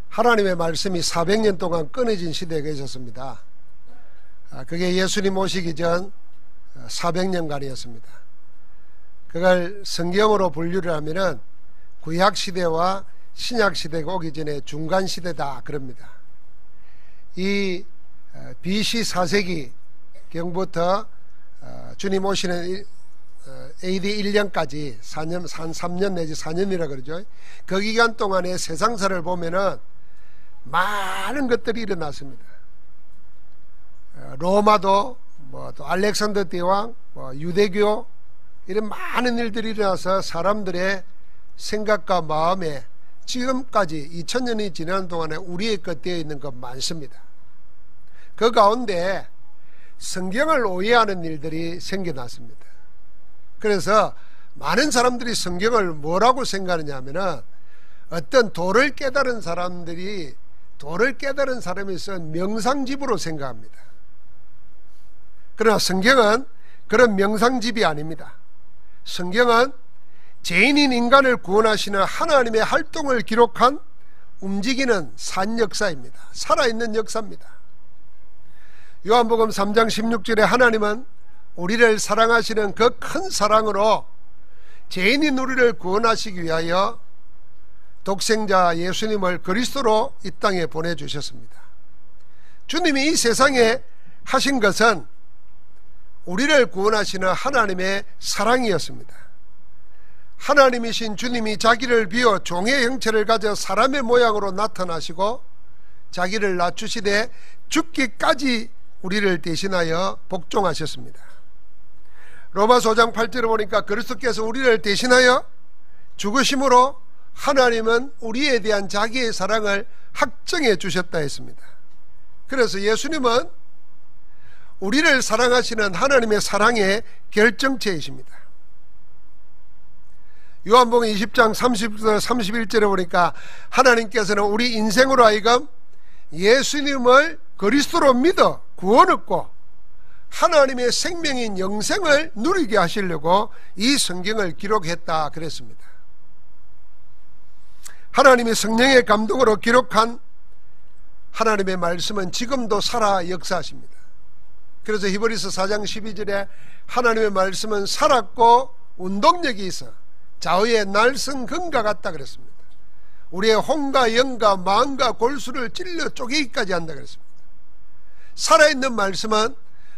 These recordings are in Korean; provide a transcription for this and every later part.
하나님의 말씀이 400년 동안 끊어진 시대가 있었습니다. 그게 예수님 오시기 전 400년간이었습니다. 그걸 성경으로 분류를 하면은 구약시대와 신약시대가 오기 전에 중간시대다 그럽니다. 이 BC 4세기 경부터 주님 오시는 AD 1년까지 3년 내지 4년이라 그러죠. 그 기간 동안의 세상사를 보면은 많은 것들이 일어났습니다. 로마도 또 알렉산더 대왕, 유대교 이런 많은 일들이 일어나서 사람들의 생각과 마음에 지금까지 2000년이 지난 동안에 우리의 것 되어 있는 것 많습니다. 그 가운데 성경을 오해하는 일들이 생겨났습니다. 그래서 많은 사람들이 성경을 뭐라고 생각하느냐 하면은 어떤 도를 깨달은 사람들이 도를 깨달은 사람이 쓴 명상집으로 생각합니다. 그러나 성경은 그런 명상집이 아닙니다. 성경은 죄인인 인간을 구원하시는 하나님의 활동을 기록한 움직이는 산 역사입니다. 살아있는 역사입니다. 요한복음 3장 16절에 하나님은 우리를 사랑하시는 그 큰 사랑으로 죄인인 우리를 구원하시기 위하여 독생자 예수님을 그리스도로 이 땅에 보내주셨습니다. 주님이 이 세상에 하신 것은 우리를 구원하시는 하나님의 사랑이었습니다. 하나님이신 주님이 자기를 비워 종의 형체를 가져 사람의 모양으로 나타나시고 자기를 낮추시되 죽기까지 우리를 대신하여 복종하셨습니다. 로마서 5장 8절을 보니까 그리스도께서 우리를 대신하여 죽으심으로 하나님은 우리에 대한 자기의 사랑을 확정해 주셨다 했습니다. 그래서 예수님은 우리를 사랑하시는 하나님의 사랑의 결정체이십니다. 요한복음 20장 30절 31절에 보니까 하나님께서는 우리 인생으로 하여금 예수님을 그리스도로 믿어 구원 얻고 하나님의 생명인 영생을 누리게 하시려고 이 성경을 기록했다 그랬습니다. 하나님의 성령의 감동으로 기록한 하나님의 말씀은 지금도 살아 역사하십니다. 그래서 히브리서 4장 12절에 하나님의 말씀은 살았고 운동력이 있어 좌우의 날성금과 같다 그랬습니다. 우리의 혼과 영과 마음과 골수를 찔러 쪼개기까지 한다 그랬습니다. 살아있는 말씀은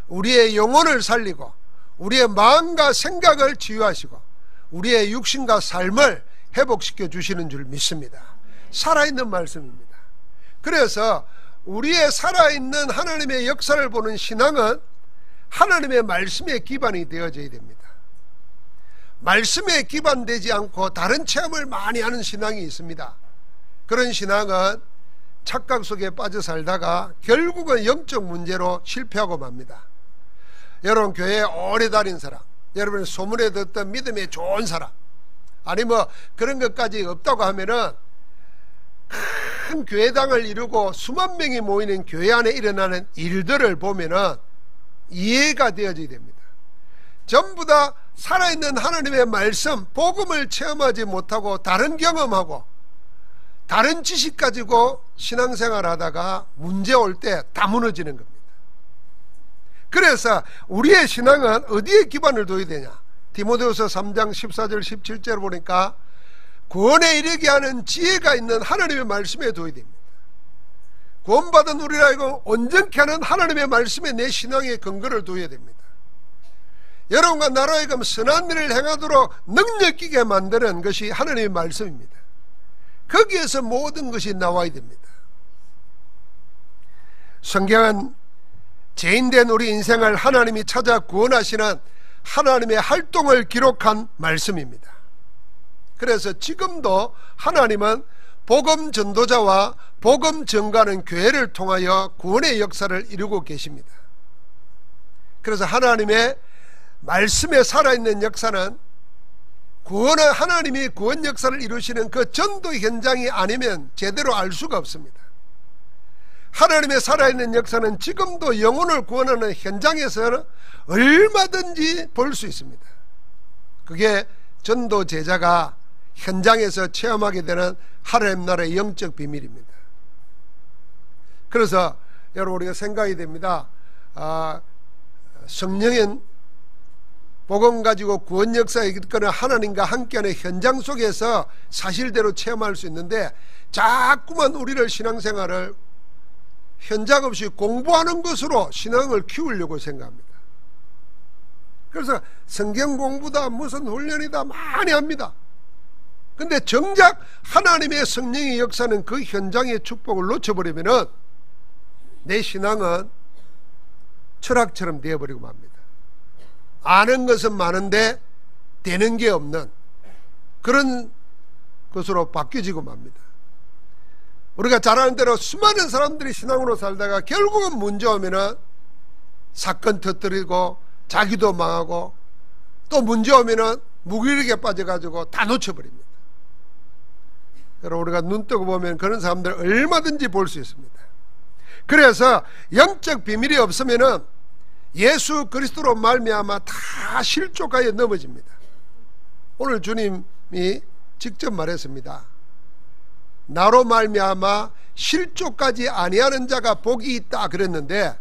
우리의 영혼을 살리고 우리의 마음과 생각을 치유하시고 우리의 육신과 삶을 회복시켜 주시는 줄 믿습니다. 살아있는 말씀입니다. 그래서 우리의 살아있는 하나님의 역사를 보는 신앙은 하나님의 말씀에 기반이 되어져야 됩니다. 말씀에 기반되지 않고 다른 체험을 많이 하는 신앙이 있습니다. 그런 신앙은 착각 속에 빠져 살다가 결국은 영적 문제로 실패하고 맙니다. 여러분 교회에 오래 다닌 사람, 여러분 소문에 듣던 믿음에 좋은 사람, 아니 그런 것까지 없다고 하면은 큰 교회당을 이루고 수만 명이 모이는 교회 안에 일어나는 일들을 보면은 이해가 되어져야 됩니다. 전부 다 살아있는 하나님의 말씀, 복음을 체험하지 못하고 다른 경험하고 다른 지식 가지고 신앙생활 하다가 문제 올 때 다 무너지는 겁니다. 그래서 우리의 신앙은 어디에 기반을 둬야 되냐? 디모데후서 3장 14절 17절 보니까 구원에 이르게 하는 지혜가 있는 하나님의 말씀에 둬야 됩니다. 구원받은 우리라 이거 온전케 하는 하나님의 말씀에 내 신앙의 근거를 둬야 됩니다. 여러분과 나로 하여금 선한 일을 행하도록 능력 있게 만드는 것이 하나님의 말씀입니다. 거기에서 모든 것이 나와야 됩니다. 성경은 죄인된 우리 인생을 하나님이 찾아 구원하시는 하나님의 활동을 기록한 말씀입니다. 그래서 지금도 하나님은 복음 전도자와 복음 전가하는 교회를 통하여 구원의 역사를 이루고 계십니다. 그래서 하나님의 말씀에 살아있는 역사는 구원은 하나님이 구원 역사를 이루시는 그 전도 현장이 아니면 제대로 알 수가 없습니다. 하나님의 살아있는 역사는 지금도 영혼을 구원하는 현장에서는 얼마든지 볼 수 있습니다. 그게 전도 제자가 현장에서 체험하게 되는 하나님 나라의 영적 비밀입니다. 그래서 여러분 우리가 생각이 됩니다. 성령은 복음 가지고 구원 역사에 이끄는 하나님과 함께하는 현장 속에서 사실대로 체험할 수 있는데 자꾸만 우리를 신앙생활을 현장 없이 공부하는 것으로 신앙을 키우려고 생각합니다. 그래서 성경 공부다 무슨 훈련이다 많이 합니다. 근데 정작 하나님의 성령의 역사는 그 현장의 축복을 놓쳐버리면 내 신앙은 철학처럼 되어버리고 맙니다. 아는 것은 많은데 되는 게 없는 그런 것으로 바뀌어지고 맙니다. 우리가 잘 아는 대로 수많은 사람들이 신앙으로 살다가 결국은 문제 오면은 사건 터뜨리고 자기도 망하고 또 문제 오면은 무기력에 빠져가지고 다 놓쳐버립니다. 여러분 우리가 눈 뜨고 보면 그런 사람들 얼마든지 볼 수 있습니다. 그래서 영적 비밀이 없으면은 예수 그리스도로 말미암아 다 실족하여 넘어집니다. 오늘 주님이 직접 말했습니다. 나로 말미암아 실족하지 아니하는 자가 복이 있다 그랬는데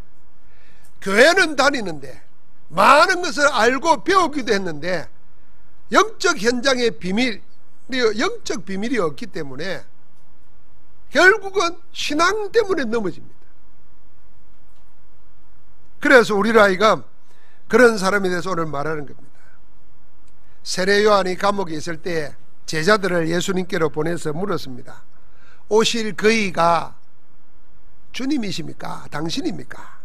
교회는 다니는데 많은 것을 알고 배우기도 했는데 영적 현장의 비밀, 영적 비밀이 없기 때문에 결국은 신앙 때문에 넘어집니다. 그래서 우리 아이가 그런 사람에 대해서 오늘 말하는 겁니다. 세례 요한이 감옥에 있을 때 제자들을 예수님께로 보내서 물었습니다. 오실 그이가 주님이십니까? 당신입니까?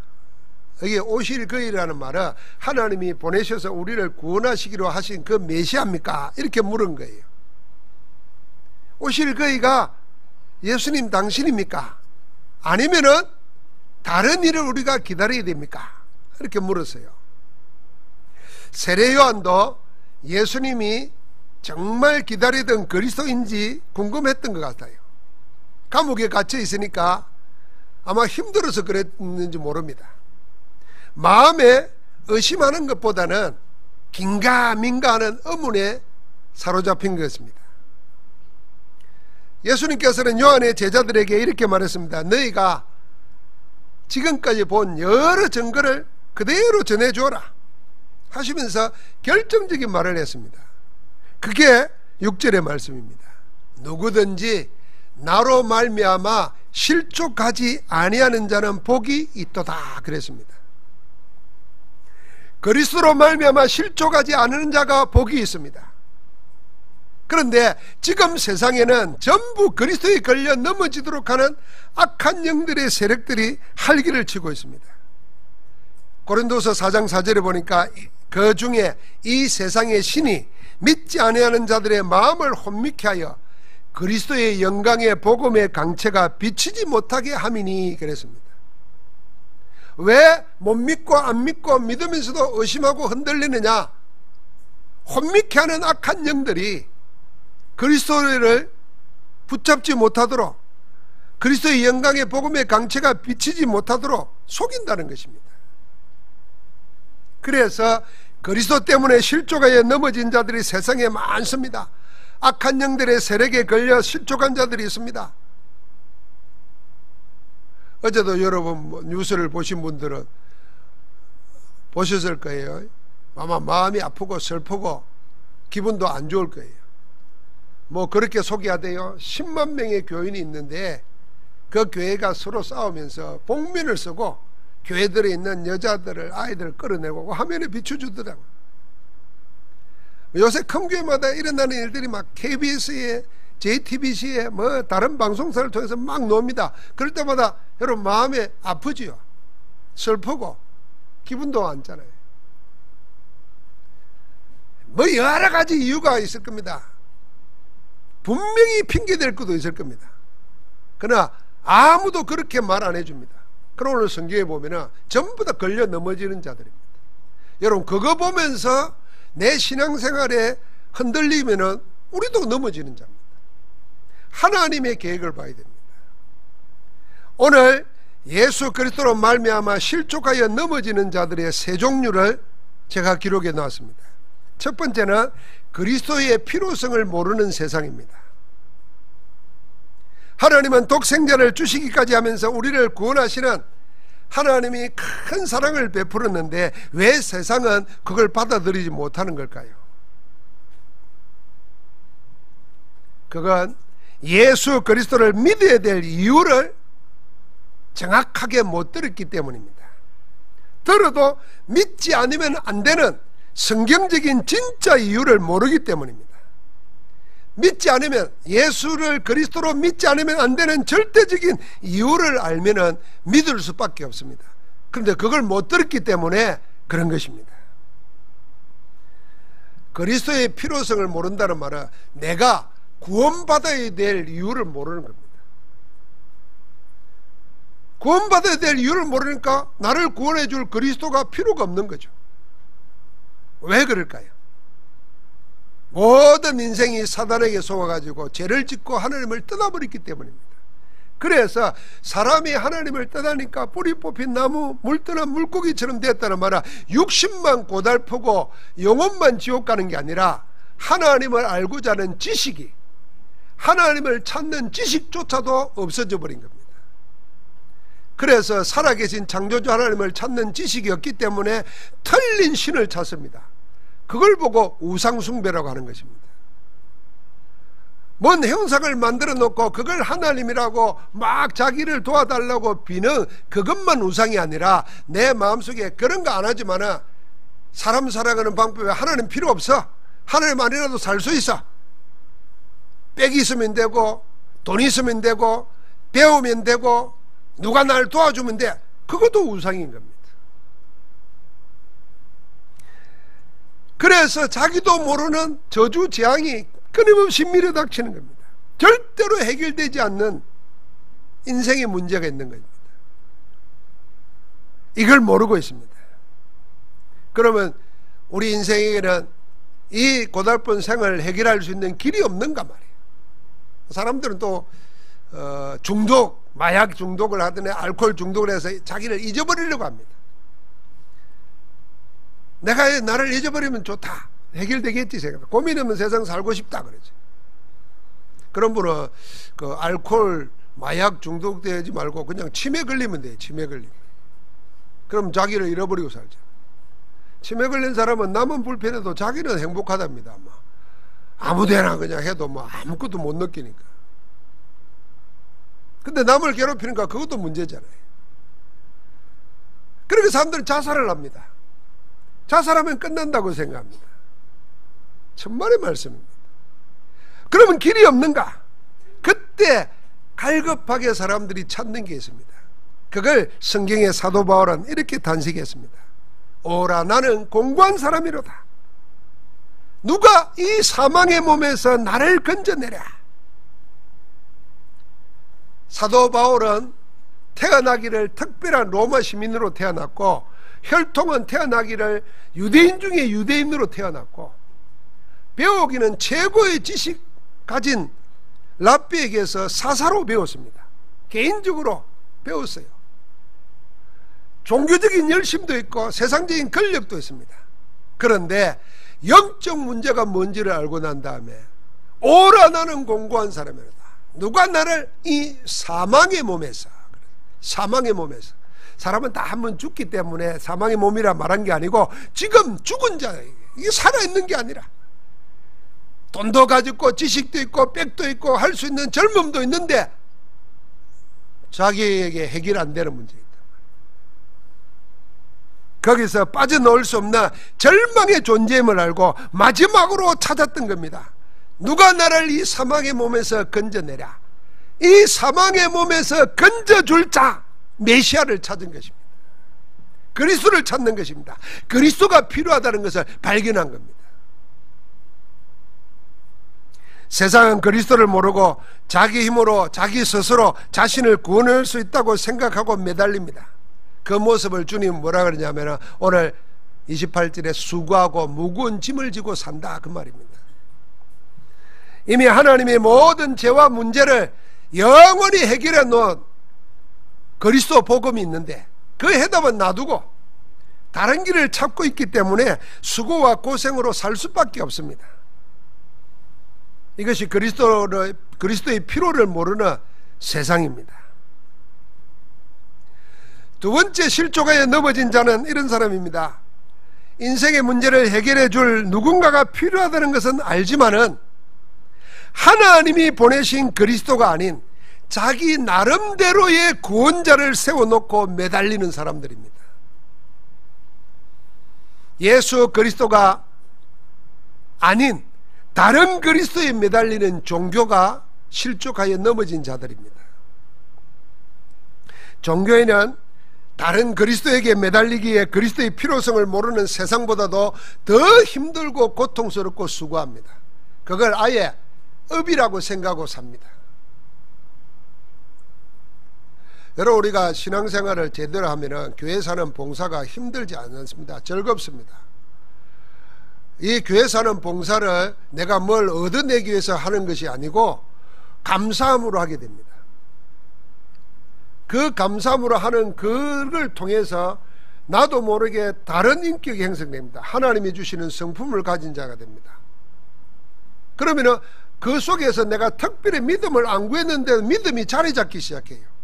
여기 오실 그이라는 말은 하나님이 보내셔서 우리를 구원하시기로 하신 그 메시아입니까? 이렇게 물은 거예요. 오실 그이가 예수님 당신입니까? 아니면은 다른 일을 우리가 기다려야 됩니까? 이렇게 물었어요. 세례 요한도 예수님이 정말 기다리던 그리스도인지 궁금했던 것 같아요. 감옥에 갇혀 있으니까 아마 힘들어서 그랬는지 모릅니다. 마음에 의심하는 것보다는 긴가민가하는 의문에 사로잡힌 것입니다. 예수님께서는 요한의 제자들에게 이렇게 말했습니다. 너희가 지금까지 본 여러 증거를 그대로 전해주어라 하시면서 결정적인 말을 했습니다. 그게 6절의 말씀입니다. 누구든지 나로 말미암아 실족하지 아니하는 자는 복이 있도다 그랬습니다. 그리스도로 말미암아 실족하지 않는 자가 복이 있습니다. 그런데 지금 세상에는 전부 그리스도에 걸려 넘어지도록 하는 악한 영들의 세력들이 활기를 치고 있습니다. 고린도서 4장 4절에 보니까 그 중에 이 세상의 신이 믿지 아니하는 자들의 마음을 혼미케 하여 그리스도의 영광의 복음의 강체가 비치지 못하게 함이니 그랬습니다. 왜 못 믿고 안 믿고 믿으면서도 의심하고 흔들리느냐? 혼미케 하는 악한 영들이 그리스도를 붙잡지 못하도록 그리스도의 영광의 복음의 강체가 비치지 못하도록 속인다는 것입니다. 그래서 그리스도 때문에 실족하여 넘어진 자들이 세상에 많습니다. 악한 영들의 세력에 걸려 실족한 자들이 있습니다. 어제도 여러분 뉴스를 보신 분들은 보셨을 거예요. 아마 마음이 아프고 슬프고 기분도 안 좋을 거예요. 뭐 그렇게 소개하대요. 10만 명의 교인이 있는데 그 교회가 서로 싸우면서 복면을 쓰고 교회들에 있는 여자들을 아이들을 끌어내고 화면에 비춰주더라고요. 요새 큰 교회마다 일어나는 일들이 막 KBS에 JTBC에 뭐 다른 방송사를 통해서 막 나옵니다. 그럴 때마다 여러분 마음에 아프지요. 슬프고 기분도 안 좋잖아요. 뭐 여러 가지 이유가 있을 겁니다. 분명히 핑계댈 것도 있을 겁니다. 그러나 아무도 그렇게 말 안 해줍니다. 그럼 오늘 성경에 보면은 전부 다 걸려 넘어지는 자들입니다. 여러분 그거 보면서 내 신앙생활에 흔들리면은 우리도 넘어지는 자입니다. 하나님의 계획을 봐야 됩니다. 오늘 예수 그리스도로 말미암아 실족하여 넘어지는 자들의 세 종류를 제가 기록해 놓았습니다. 첫 번째는 그리스도의 필요성을 모르는 세상입니다. 하나님은 독생자를 주시기까지 하면서 우리를 구원하시는 하나님이 큰 사랑을 베풀었는데 왜 세상은 그걸 받아들이지 못하는 걸까요? 그건 예수 그리스도를 믿어야 될 이유를 정확하게 못 들었기 때문입니다. 들어도 믿지 않으면 안 되는 성경적인 진짜 이유를 모르기 때문입니다. 믿지 않으면, 예수를 그리스도로 믿지 않으면 안 되는 절대적인 이유를 알면은 믿을 수밖에 없습니다. 그런데 그걸 못 들었기 때문에 그런 것입니다. 그리스도의 필요성을 모른다는 말은 내가 구원받아야 될 이유를 모르는 겁니다. 구원받아야 될 이유를 모르니까 나를 구원해 줄 그리스도가 필요가 없는 거죠. 왜 그럴까요? 모든 인생이 사단에게 속아가지고 죄를 짓고 하나님을 떠나버렸기 때문입니다. 그래서 사람이 하나님을 떠나니까 뿌리 뽑힌 나무, 물 떠난 물고기처럼 됐다는 말은 육신만 고달프고 영혼만 지옥 가는 게 아니라 하나님을 알고자 하는 지식이, 하나님을 찾는 지식조차도 없어져 버린 겁니다. 그래서 살아계신 창조주 하나님을 찾는 지식이 없기 때문에 틀린 신을 찾습니다. 그걸 보고 우상숭배라고 하는 것입니다. 뭔 형상을 만들어 놓고 그걸 하나님이라고 막 자기를 도와달라고 비는 그것만 우상이 아니라 내 마음속에 그런 거 안 하지만은 사람 살아가는 방법에 하나님 필요 없어, 하나님 아니라도 살 수 있어, 빽이 있으면 되고 돈 있으면 되고 배우면 되고 누가 날 도와주면 돼, 그것도 우상인 겁니다. 그래서 자기도 모르는 저주 재앙이 끊임없이 밀어닥치는 겁니다. 절대로 해결되지 않는 인생의 문제가 있는 겁니다. 이걸 모르고 있습니다. 그러면 우리 인생에게는 이 고달픈 생을 해결할 수 있는 길이 없는가 말이에요. 사람들은 또 중독, 마약 중독을 하더니 알코올 중독을 해서 자기를 잊어버리려고 합니다. 내가 나를 잊어버리면 좋다, 해결되겠지 생각. 고민하면 세상 살고 싶다 그러죠. 그런 분은 그 알코올, 마약 중독되지 말고 그냥 치매 걸리면 돼요. 치매 걸리면. 그럼 자기를 잃어버리고 살죠. 치매 걸린 사람은 남은 불편해도 자기는 행복하답니다. 아무데나 그냥 해도 아무것도 못 느끼니까. 근데 남을 괴롭히니까 그것도 문제잖아요. 그러니까 사람들은 자살을 합니다. 자살하면 끝난다고 생각합니다. 천만의 말씀입니다. 그러면 길이 없는가? 그때 갈급하게 사람들이 찾는 게 있습니다. 그걸 성경의 사도 바울은 이렇게 단식했습니다. 오라, 나는 공고한 사람이로다. 누가 이 사망의 몸에서 나를 건져내랴. 사도 바울은 태어나기를 특별한 로마 시민으로 태어났고, 혈통은 태어나기를 유대인 중에 유대인으로 태어났고, 배우기는 최고의 지식 가진 랍비에게서 사사로 배웠습니다. 개인적으로 배웠어요. 종교적인 열심도 있고 세상적인 권력도 있습니다. 그런데 영적 문제가 뭔지를 알고 난 다음에 오라, 나는 공고한 사람이로다. 누가 나를 이 사망의 몸에서, 사망의 몸에서, 사람은 다 한 번 죽기 때문에 사망의 몸이라 말한 게 아니고 지금 죽은 자에게, 이게 살아있는 게 아니라 돈도 가지고 지식도 있고 빽도 있고 할 수 있는 젊음도 있는데 자기에게 해결 안 되는 문제이다. 거기서 빠져나올 수 없는 절망의 존재임을 알고 마지막으로 찾았던 겁니다. 누가 나를 이 사망의 몸에서 건져내랴. 이 사망의 몸에서 건져줄 자, 메시아를 찾은 것입니다. 그리스도를 찾는 것입니다. 그리스도가 필요하다는 것을 발견한 겁니다. 세상은 그리스도를 모르고 자기 힘으로 자기 스스로 자신을 구원할 수 있다고 생각하고 매달립니다. 그 모습을 주님 뭐라 그러냐면 오늘 28절에 수고하고 무거운 짐을 지고 산다, 그 말입니다. 이미 하나님의 모든 죄와 문제를 영원히 해결해 놓은 그리스도 복음이 있는데 그 해답은 놔두고 다른 길을 찾고 있기 때문에 수고와 고생으로 살 수밖에 없습니다. 이것이 그리스도의 필요를 모르는 세상입니다. 두 번째 실족하에 넘어진 자는 이런 사람입니다. 인생의 문제를 해결해 줄 누군가가 필요하다는 것은 알지만은 하나님이 보내신 그리스도가 아닌 자기 나름대로의 구원자를 세워놓고 매달리는 사람들입니다. 예수 그리스도가 아닌 다른 그리스도에 매달리는 종교가 실족하여 넘어진 자들입니다. 종교에는 다른 그리스도에게 매달리기에 그리스도의 필요성을 모르는 세상보다도 더 힘들고 고통스럽고 수고합니다. 그걸 아예 업이라고 생각하고 삽니다. 여러분, 우리가 신앙생활을 제대로 하면은 교회 사는 봉사가 힘들지 않습니다. 즐겁습니다. 이 교회 사는 봉사를 내가 뭘 얻어내기 위해서 하는 것이 아니고 감사함으로 하게 됩니다. 그 감사함으로 하는 그걸 통해서 나도 모르게 다른 인격이 형성됩니다. 하나님이 주시는 성품을 가진 자가 됩니다. 그러면은 그 속에서 내가 특별히 믿음을 안 구했는데 믿음이 자리 잡기 시작해요.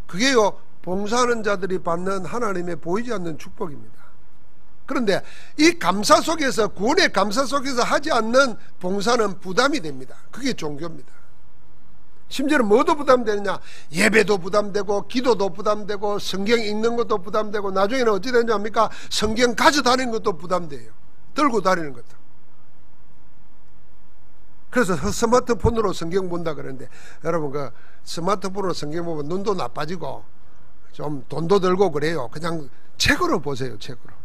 그게요, 봉사하는 자들이 받는 하나님의 보이지 않는 축복입니다. 그런데 이 감사 속에서, 구원의 감사 속에서 하지 않는 봉사는 부담이 됩니다. 그게 종교입니다. 심지어는 뭐도 부담되느냐? 예배도 부담되고 기도도 부담되고 성경 읽는 것도 부담되고 나중에는 어찌 되냐 합니까? 성경 가져다니는 것도 부담돼요. 들고 다니는 것도. 그래서 스마트폰으로 성경 본다 그러는데, 여러분 그 스마트폰으로 성경 보면 눈도 나빠지고 좀 돈도 들고 그래요. 그냥 책으로 보세요. 책으로.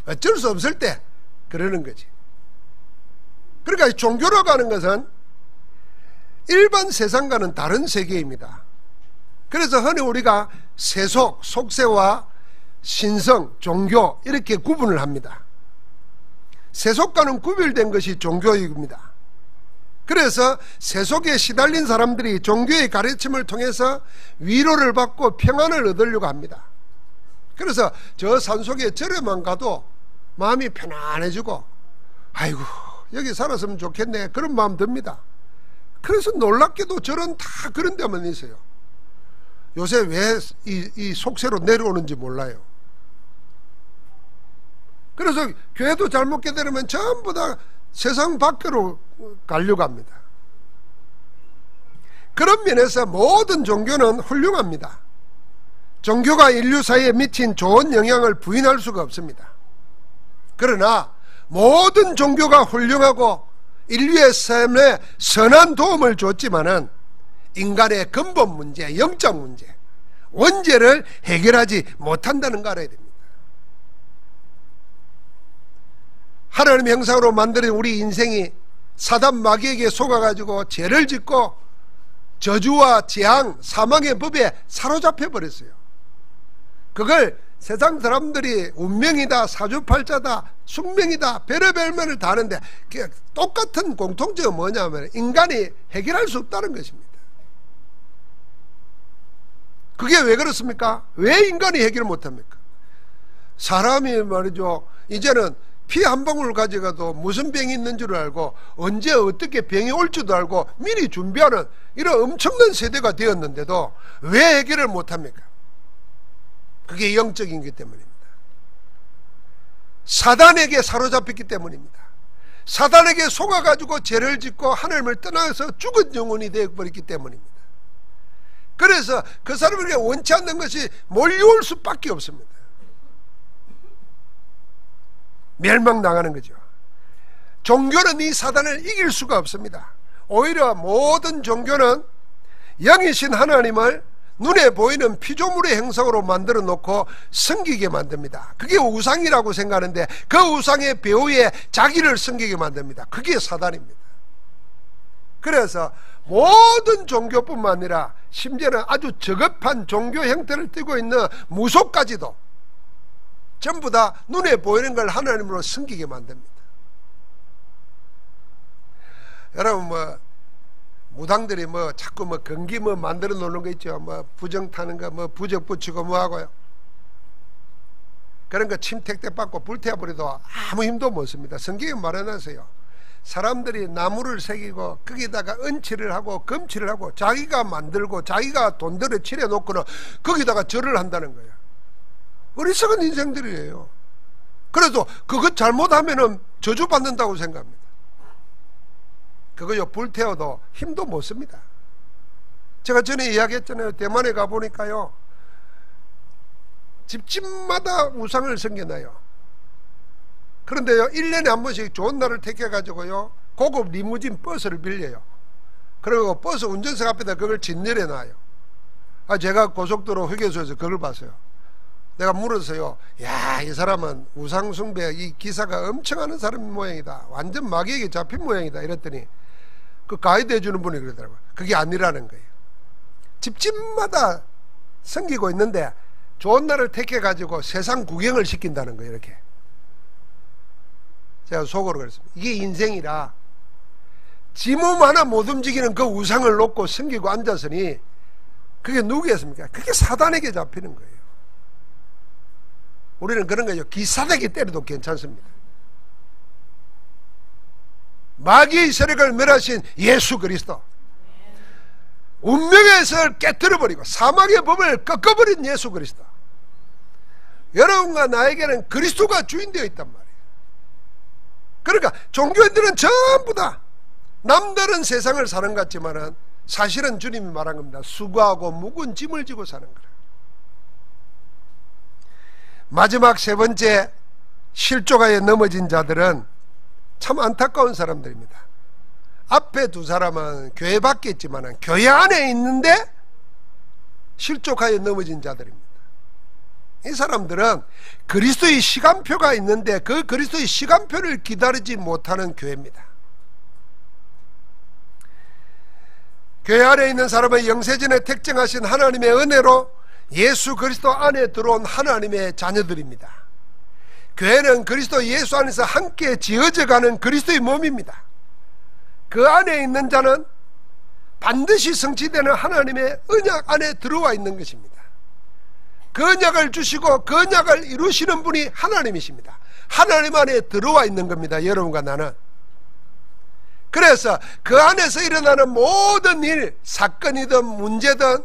어쩔 수 없을 때 그러는 거지. 그러니까 종교라고 하는 것은 일반 세상과는 다른 세계입니다. 그래서 흔히 우리가 세속, 속세와 신성, 종교 이렇게 구분을 합니다. 세속과는 구별된 것이 종교입니다. 그래서 세속에 시달린 사람들이 종교의 가르침을 통해서 위로를 받고 평안을 얻으려고 합니다. 그래서 저 산속에 절에만 가도 마음이 편안해지고, 아이고 여기 살았으면 좋겠네, 그런 마음 듭니다. 그래서 놀랍게도 절은 다 그런 데만 있어요. 요새 왜 이 속세로 내려오는지 몰라요. 그래서 교회도 잘못 깨달으면 전부 다 세상 밖으로 가려고 합니다. 그런 면에서 모든 종교는 훌륭합니다. 종교가 인류 사회에 미친 좋은 영향을 부인할 수가 없습니다. 그러나 모든 종교가 훌륭하고 인류의 삶에 선한 도움을 줬지만은 인간의 근본 문제, 영적 문제, 원죄를 해결하지 못한다는 거 알아야 됩니다. 하나님의 형상으로 만드는 우리 인생이 사단 마귀에게 속아가지고 죄를 짓고 저주와 재앙, 사망의 법에 사로잡혀 버렸어요. 그걸 세상 사람들이 운명이다, 사주팔자다, 숙명이다, 별의별 말을 다 하는데 똑같은 공통점은 뭐냐면 인간이 해결할 수 없다는 것입니다. 그게 왜 그렇습니까? 왜 인간이 해결을 못합니까? 사람이 말이죠, 이제는 피 한 방울 가져가도 무슨 병이 있는 줄 알고 언제 어떻게 병이 올 줄도 알고 미리 준비하는 이런 엄청난 세대가 되었는데도 왜 해결을 못합니까? 그게 영적인 것 때문입니다. 사단에게 사로잡혔기 때문입니다. 사단에게 속아가지고 죄를 짓고 하나님을 떠나서 죽은 영혼이 되어버렸기 때문입니다. 그래서 그 사람에게 원치 않는 것이 몰려올 수밖에 없습니다. 멸망당하는 거죠. 종교는 이 사단을 이길 수가 없습니다. 오히려 모든 종교는 영이신 하나님을 눈에 보이는 피조물의 형상으로 만들어 놓고 섬기게 만듭니다. 그게 우상이라고 생각하는데 그 우상의 배후에 자기를 섬기게 만듭니다. 그게 사단입니다. 그래서 모든 종교뿐만 아니라 심지어는 아주 저급한 종교 형태를 띠고 있는 무속까지도 전부 다 눈에 보이는 걸 하나님으로 섬기게 만듭니다. 여러분 무당들이 자꾸 건기 만들어 놓는 거 있죠. 부정 타는 거 부적 붙이고 하고요. 그런 거 침택대 받고 불태워버려도 아무 힘도 못 씁니다. 성경에 말해놨어요. 사람들이 나무를 새기고 거기다가 은칠을 하고 금칠을 하고 자기가 만들고 자기가 돈들을 칠해 놓고는 거기다가 절을 한다는 거예요. 어리석은 인생들이에요. 그래도 그것 잘못하면은 저주받는다고 생각합니다. 그거요, 불태워도 힘도 못 씁니다. 제가 전에 이야기했잖아요. 대만에 가보니까요, 집집마다 우상을 섬겨놔요. 그런데요, 1년에 한 번씩 좋은 날을 택해가지고요, 고급 리무진 버스를 빌려요. 그리고 버스 운전석 앞에다 그걸 짓내려 놔요. 제가 고속도로 휴게소에서 그걸 봤어요. 내가 물었어요. 야, 이 사람은 우상숭배, 이 기사가 엄청 하는 사람 모양이다. 완전 마귀에게 잡힌 모양이다. 이랬더니 그 가이드 해주는 분이 그러더라고요. 그게 아니라는 거예요. 집집마다 섬기고 있는데 좋은 날을 택해가지고 세상 구경을 시킨다는 거예요. 이렇게. 제가 속으로 그랬습니다. 이게 인생이라 지 몸 하나 못 움직이는 그 우상을 놓고 섬기고 앉았으니 그게 누구겠습니까? 그게 사단에게 잡히는 거예요. 우리는 그런 거죠. 기사대기 때려도 괜찮습니다. 마귀의 세력을 멸하신 예수 그리스도, 운명의 설 깨뜨려버리고 사망의 법을 꺾어버린 예수 그리스도, 여러분과 나에게는 그리스도가 주인되어 있단 말이에요. 그러니까 종교인들은 전부 다 남들은 세상을 사는 것 같지만은 사실은 주님이 말한 겁니다. 수고하고 무거운 짐을 지고 사는 거라. 마지막 세 번째, 실족하에 넘어진 자들은 참 안타까운 사람들입니다. 앞에 두 사람은 교회 밖에 있지만 교회 안에 있는데 실족하에 넘어진 자들입니다. 이 사람들은 그리스도의 시간표가 있는데 그 그리스도의 시간표를 기다리지 못하는 교회입니다. 교회 안에 있는 사람은 영세전에 택정하신 하나님의 은혜로 예수 그리스도 안에 들어온 하나님의 자녀들입니다. 교회는 그리스도 예수 안에서 함께 지어져가는 그리스도의 몸입니다. 그 안에 있는 자는 반드시 성취되는 하나님의 언약 안에 들어와 있는 것입니다. 그 언약을 주시고 그 언약을 이루시는 분이 하나님이십니다. 하나님 안에 들어와 있는 겁니다. 여러분과 나는. 그래서 그 안에서 일어나는 모든 일, 사건이든 문제든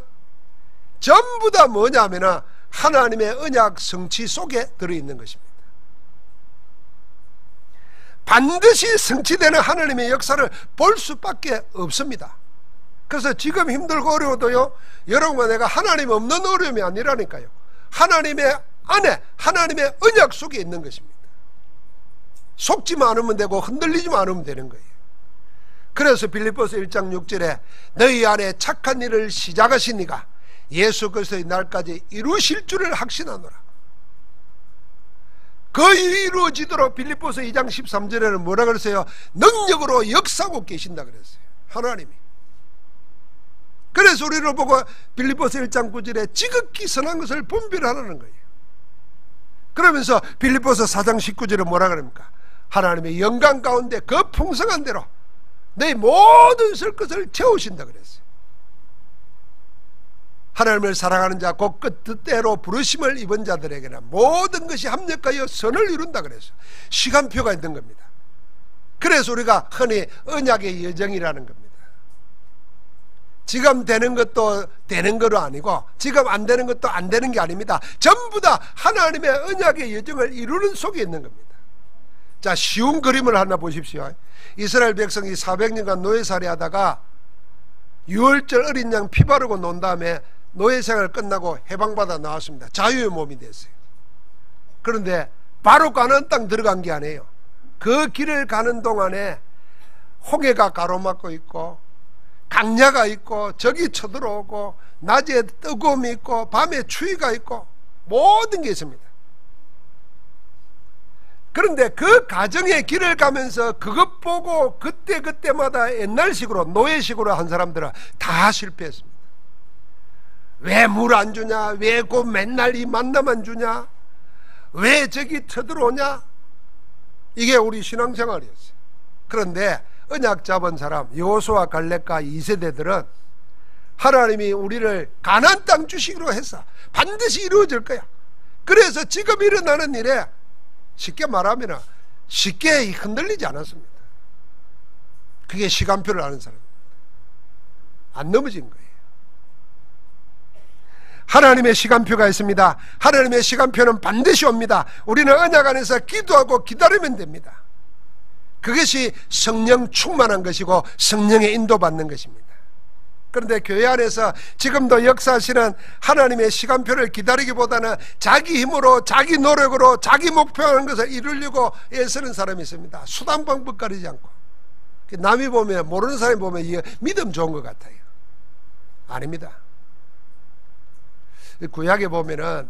전부 다 뭐냐면 하나님의 언약 성취 속에 들어있는 것입니다. 반드시 성취되는 하나님의 역사를 볼 수밖에 없습니다. 그래서 지금 힘들고 어려워도요, 여러분과 내가 하나님 없는 어려움이 아니라니까요. 하나님의 안에 하나님의 언약 속에 있는 것입니다. 속지만 않으면 되고 흔들리지만 않으면 되는 거예요. 그래서 빌립보서 1장 6절에 너희 안에 착한 일을 시작하신 이가 예수 그리스도의 날까지 이루실 줄을 확신하노라. 거의 이루어지도록 빌립보서 2장 13절에는 뭐라 그랬어요? 능력으로 역사하고 계신다 그랬어요. 하나님이. 그래서 우리를 보고 빌립보서 1장 9절에 지극히 선한 것을 분별하라는 거예요. 그러면서 빌립보서 4장 19절에 뭐라 그럽니까? 하나님의 영광 가운데 그 풍성한 대로 너희 모든 쓸 것을 채우신다 그랬어요. 하나님을 사랑하는 자 곧 그 뜻대로 부르심을 입은 자들에게는 모든 것이 합력하여 선을 이룬다 그랬어요. 시간표가 있는 겁니다. 그래서 우리가 흔히 언약의 여정이라는 겁니다. 지금 되는 것도 되는 거로 아니고 지금 안 되는 것도 안 되는 게 아닙니다. 전부 다 하나님의 언약의 여정을 이루는 속에 있는 겁니다. 자, 쉬운 그림을 하나 보십시오. 이스라엘 백성이 400년간 노예살이 하다가 6월절 어린 양 피 바르고 논 다음에 노예생활 끝나고 해방받아 나왔습니다. 자유의 몸이 됐어요. 그런데 바로 가나안 땅 들어간 게 아니에요. 그 길을 가는 동안에 홍해가 가로막고 있고 강야가 있고 적이 쳐들어오고 낮에 뜨거움이 있고 밤에 추위가 있고 모든 게 있습니다. 그런데 그 가정의 길을 가면서 그것 보고 그때마다 옛날식으로 노예식으로 한 사람들은 다 실패했습니다. 왜 물 안 주냐? 왜 그 맨날 이 만나만 주냐? 왜 저기 쳐들어오냐? 이게 우리 신앙생활이었어요. 그런데 언약 잡은 사람 여호수아 갈렙과 2세대들은 하나님이 우리를 가나안 땅 주시기로 했어. 반드시 이루어질 거야. 그래서 지금 일어나는 일에 쉽게 말하면 쉽게 흔들리지 않았습니다. 그게 시간표를 아는 사람입니다. 안 넘어진 거예요. 하나님의 시간표가 있습니다. 하나님의 시간표는 반드시 옵니다. 우리는 언약 안에서 기도하고 기다리면 됩니다. 그것이 성령 충만한 것이고 성령의 인도받는 것입니다. 그런데 교회 안에서 지금도 역사하시는 하나님의 시간표를 기다리기보다는 자기 힘으로, 자기 노력으로, 자기 목표하는 것을 이루려고 애쓰는 사람이 있습니다. 수단 방법 가리지 않고. 남이 보면, 모르는 사람이 보면 이게 믿음 좋은 것 같아요. 아닙니다. 구약에 보면은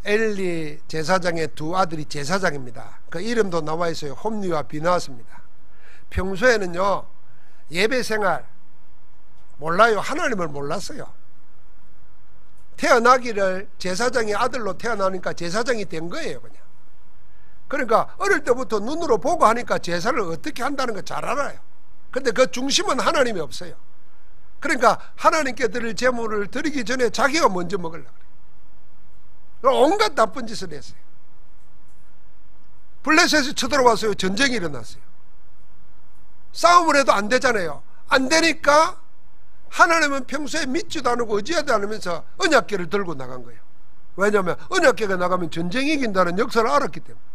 엘리 제사장의 두 아들이 제사장입니다. 그 이름도 나와 있어요. 홈리와 비나스입니다. 평소에는요, 예배 생활 몰라요. 하나님을 몰랐어요. 태어나기를 제사장의 아들로 태어나니까 제사장이 된 거예요, 그냥. 그러니까 어릴 때부터 눈으로 보고 하니까 제사를 어떻게 한다는 거 잘 알아요. 근데 그 중심은 하나님이 없어요. 그러니까 하나님께 드릴 제물을 드리기 전에 자기가 먼저 먹으려고 그래요. 온갖 나쁜 짓을 했어요. 블레셋이 쳐들어왔어요. 전쟁이 일어났어요. 싸움을 해도 안 되잖아요. 안 되니까 하나님은 평소에 믿지도 않고 의지하지 않으면서 언약궤를 들고 나간 거예요. 왜냐하면 언약궤가 나가면 전쟁이 이긴다는 역사를 알았기 때문에.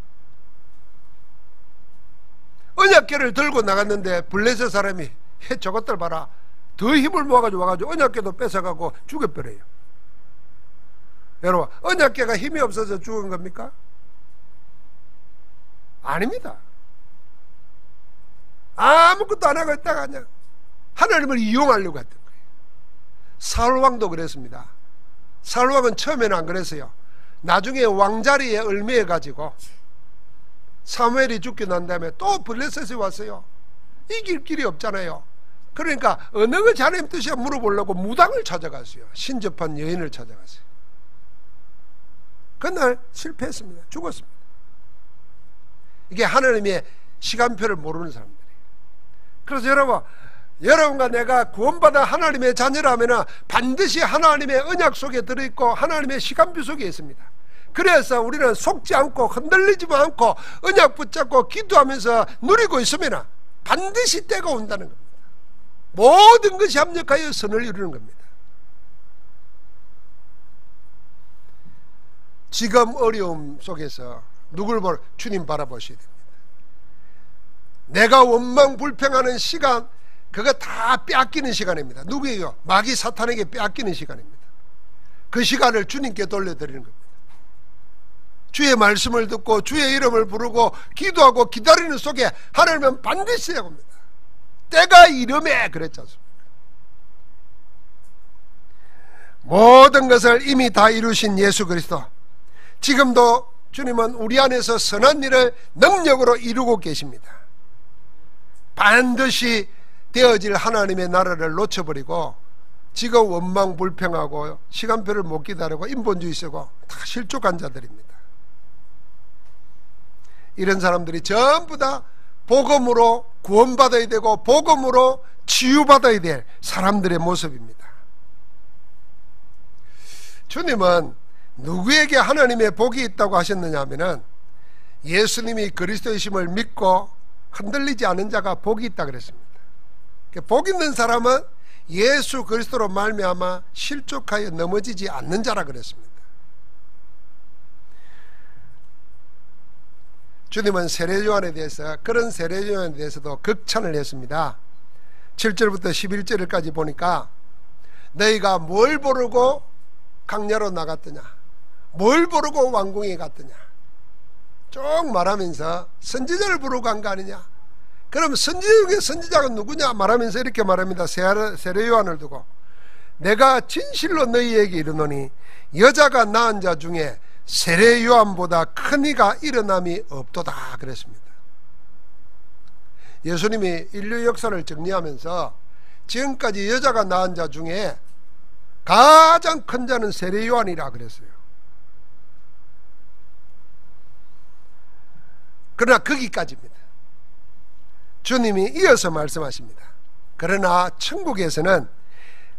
언약궤를 들고 나갔는데 블레셋 사람이 저것들 봐라, 더 힘을 모아가지고 와가지고 언약궤도 뺏어가고 죽여버려요. 여러분, 언약궤가 힘이 없어서 죽은 겁니까? 아닙니다. 아무것도 안 하고 있다가 그냥 하나님을 이용하려고 했던 거예요. 사울왕도 그랬습니다. 사울왕은 처음에는 안 그랬어요. 나중에 왕자리에 얽매여가지고 사무엘이 죽고 난 다음에 또 블레셋이 왔어요. 이길 길이 없잖아요. 그러니까 어느 것이 하나님 뜻이야 물어보려고 무당을 찾아갔어요. 신접한 여인을 찾아갔어요. 그날 실패했습니다. 죽었습니다. 이게 하나님의 시간표를 모르는 사람들이에요. 그래서 여러분과 내가 구원받아 하나님의 자녀라면 반드시 하나님의 언약 속에 들어있고 하나님의 시간표 속에 있습니다. 그래서 우리는 속지 않고 흔들리지만 않고 언약 붙잡고 기도하면서 누리고 있으면 반드시 때가 온다는 겁니다. 모든 것이 합력하여 선을 이루는 겁니다. 지금 어려움 속에서 누굴 주님 바라보셔야 됩니다. 내가 원망 불평하는 시간, 그거 다 빼앗기는 시간입니다. 누구예요? 마귀 사탄에게 빼앗기는 시간입니다. 그 시간을 주님께 돌려드리는 겁니다. 주의 말씀을 듣고 주의 이름을 부르고 기도하고 기다리는 속에 하나님은 반드시 옵니다. 때가 이름에 그랬지 않습니까? 모든 것을 이미 다 이루신 예수 그리스도, 지금도 주님은 우리 안에서 선한 일을 능력으로 이루고 계십니다. 반드시 되어질 하나님의 나라를 놓쳐버리고 지금 원망 불평하고 시간표를 못 기다리고 인본주의 쓰고 다 실족한 자들입니다. 이런 사람들이 전부 다 복음으로 구원받아야 되고 복음으로 치유받아야 될 사람들의 모습입니다. 주님은 누구에게 하나님의 복이 있다고 하셨느냐 하면은 예수님이 그리스도이심을 믿고 흔들리지 않은 자가 복이 있다 그랬습니다. 복 있는 사람은 예수 그리스도로 말미암아 실족하여 넘어지지 않는 자라 그랬습니다. 주님은 세례요한에 대해서, 그런 세례요한에 대해서도 극찬을 했습니다. 7절부터 11절까지 보니까 너희가 뭘 모르고 강야로 나갔더냐, 뭘 모르고 왕궁에 갔더냐 쭉 말하면서 선지자를 부르고 간 거 아니냐, 그럼 선지자 중에 선지자가 누구냐 말하면서 이렇게 말합니다. 세례요한을 두고 내가 진실로 너희에게 이르노니 여자가 낳은 자 중에 세례요한보다 큰 이가 일어남이 없도다 그랬습니다. 예수님이 인류 역사를 정리하면서 지금까지 여자가 낳은 자 중에 가장 큰 자는 세례요한이라 그랬어요. 그러나 거기까지입니다. 주님이 이어서 말씀하십니다. 그러나 천국에서는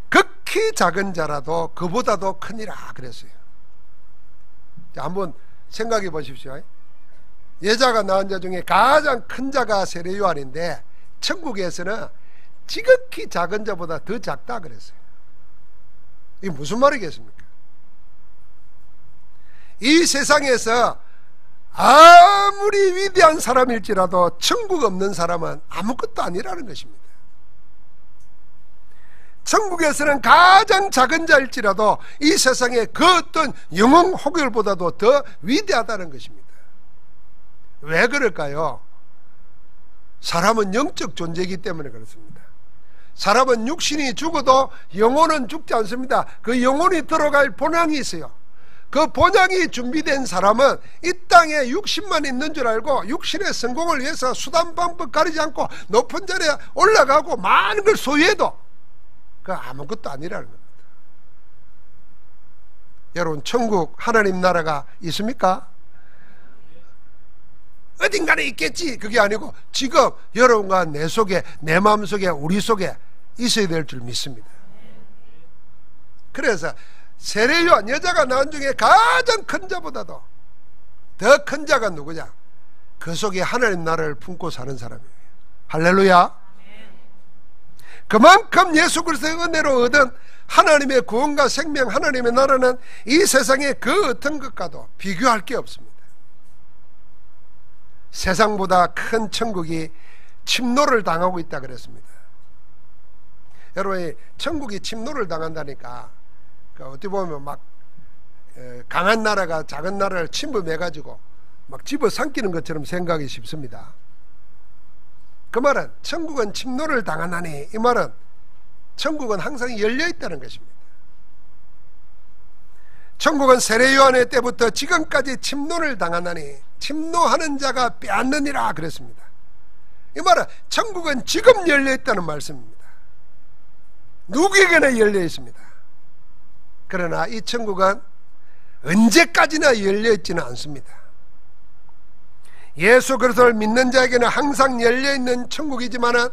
극히 작은 자라도 그보다도 크니라 그랬어요. 자, 한번 생각해 보십시오. 여자가 낳은 자 중에 가장 큰 자가 세례요한인데 천국에서는 지극히 작은 자보다 더 작다 그랬어요. 이게 무슨 말이겠습니까? 이 세상에서 아무리 위대한 사람일지라도 천국 없는 사람은 아무것도 아니라는 것입니다. 천국에서는 가장 작은 자일지라도 이 세상의 그 어떤 영웅 호결보다도 더 위대하다는 것입니다. 왜 그럴까요? 사람은 영적 존재이기 때문에 그렇습니다. 사람은 육신이 죽어도 영혼은 죽지 않습니다. 그 영혼이 들어갈 본향이 있어요. 그 본향이 준비된 사람은 이 땅에 육신만 있는 줄 알고 육신의 성공을 위해서 수단 방법 가리지 않고 높은 자리에 올라가고 많은 걸 소유해도 그 아무것도 아니라는 겁니다. 여러분, 천국 하나님 나라가 있습니까? 어딘가에 있겠지. 그게 아니고 지금 여러분과 내 속에, 내 마음속에, 우리 속에 있어야 될 줄 믿습니다. 그래서 세례요한, 여자가 낳은 중에 가장 큰 자보다도 더 큰 자가 누구냐? 그 속에 하나님 나라를 품고 사는 사람이에요. 할렐루야. 그만큼 예수 그리스도의 은혜로 얻은 하나님의 구원과 생명, 하나님의 나라는 이 세상의 그 어떤 것과도 비교할 게 없습니다. 세상보다 큰 천국이 침노를 당하고 있다 그랬습니다. 여러분, 천국이 침노를 당한다니까 어떻게 보면 막 강한 나라가 작은 나라를 침범해가지고 막 집어삼키는 것처럼 생각이 쉽습니다. 그 말은 천국은 침노를 당하나니, 이 말은 천국은 항상 열려있다는 것입니다. 천국은 세례요한의 때부터 지금까지 침노를 당하나니 침노하는 자가 빼앗느니라 그랬습니다. 이 말은 천국은 지금 열려있다는 말씀입니다. 누구에게나 열려있습니다. 그러나 이 천국은 언제까지나 열려있지는 않습니다. 예수 그리스도를 믿는 자에게는 항상 열려있는 천국이지만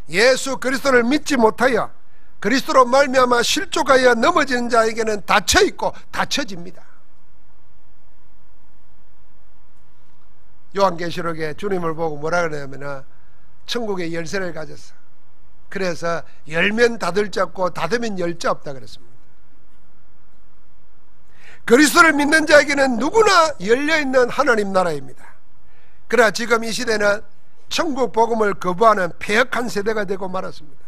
예수 그리스도를 믿지 못하여 그리스도로 말미암아 실족하여 넘어지는 자에게는 닫혀있고 닫혀집니다. 요한계시록에 주님을 보고 뭐라 그러냐면 천국의 열쇠를 가졌어. 그래서 열면 닫을 자 없고 닫으면 열 자 없다 그랬습니다. 그리스도를 믿는 자에게는 누구나 열려있는 하나님 나라입니다. 그러나 지금 이 시대는 천국 복음을 거부하는 폐역한 세대가 되고 말았습니다.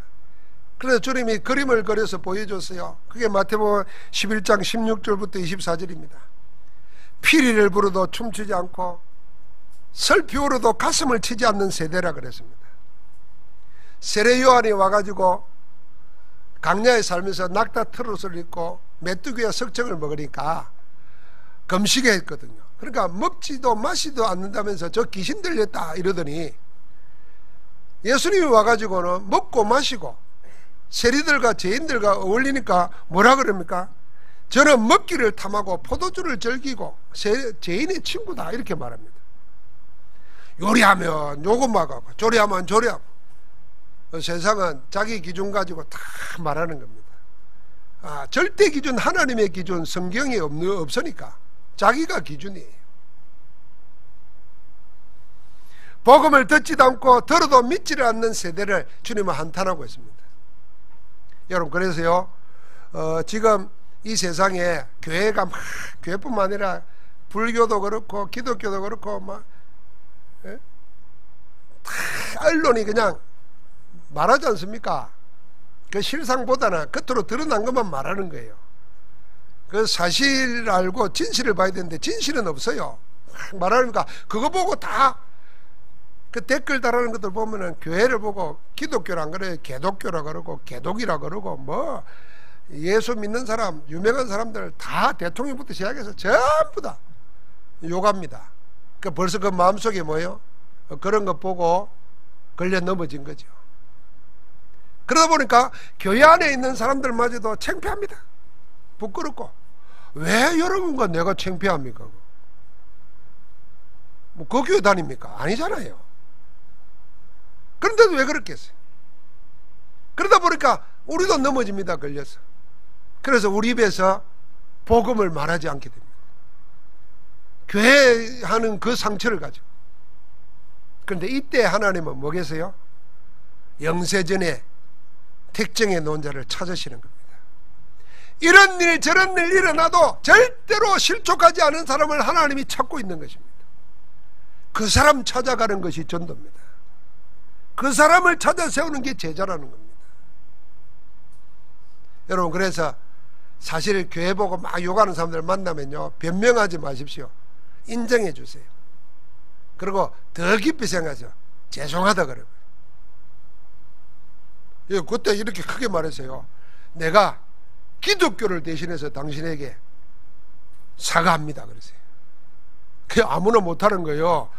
그래서 주님이 그림을 그려서 보여줬어요. 그게 마태복음 11장 16절부터 24절입니다. 피리를 부르도 춤추지 않고 슬피 울어도 가슴을 치지 않는 세대라 그랬습니다. 세례요한이 와가지고 강야에 살면서 낙타 트롯을 입고 메뚜기와 석청을 먹으니까 금식에 했거든요. 그러니까 먹지도 마시도 않는다면서 저 귀신 들렸다 이러더니 예수님이 와가지고는 먹고 마시고 세리들과 죄인들과 어울리니까 뭐라 그럽니까? 저는 먹기를 탐하고 포도주를 즐기고 죄인의 친구다 이렇게 말합니다. 요리하면 요것만 하고 조리하면 조리하고 세상은 자기 기준 가지고 다 말하는 겁니다. 절대 기준, 하나님의 기준, 성경에 없으니까 자기가 기준이에요. 복음을 듣지도 않고 들어도 믿지를 않는 세대를 주님은 한탄하고 있습니다. 여러분, 그래서요 지금 이 세상에 교회가 막, 교회뿐만 아니라 불교도 그렇고 기독교도 그렇고 막 다 언론이 그냥 말하지 않습니까? 그 실상보다는 겉으로 드러난 것만 말하는 거예요. 그 사실 알고 진실을 봐야 되는데 진실은 없어요. 말하니까 그거 보고 다 그 댓글 달하는 것들 보면은 교회를 보고 기독교라 그래요. 개독교라 그러고 개독이라 그러고 뭐 예수 믿는 사람, 유명한 사람들 다 대통령부터 시작해서 전부 다 욕합니다. 그 벌써 그 마음속에 뭐예요? 그런 거 보고 걸려 넘어진 거죠. 그러다 보니까 교회 안에 있는 사람들마저도 창피합니다. 부끄럽고. 왜 여러분과 내가 창피합니까? 뭐 그 교회 다닙니까? 아니잖아요. 그런데도 왜 그렇겠어요? 그러다 보니까 우리도 넘어집니다. 걸려서. 그래서 우리 입에서 복음을 말하지 않게 됩니다. 교회 하는 그 상처를 가지고. 그런데 이때 하나님은 뭐겠어요? 영세전에 택정해 놓은 자를 찾으시는 겁니다. 이런 일 저런 일 일어나도 절대로 실족하지 않은 사람을 하나님이 찾고 있는 것입니다. 그 사람 찾아가는 것이 전도입니다. 그 사람을 찾아 세우는 게 제자라는 겁니다. 여러분, 그래서 사실 교회 보고 막 욕하는 사람들 만나면요, 변명하지 마십시오. 인정해 주세요. 그리고 더 깊이 생각하죠. 죄송하다 그래요. 그때 이렇게 크게 말했어요. 내가 기독교를 대신해서 당신에게 사과합니다 그러세요. 그게 아무나 못하는 거예요.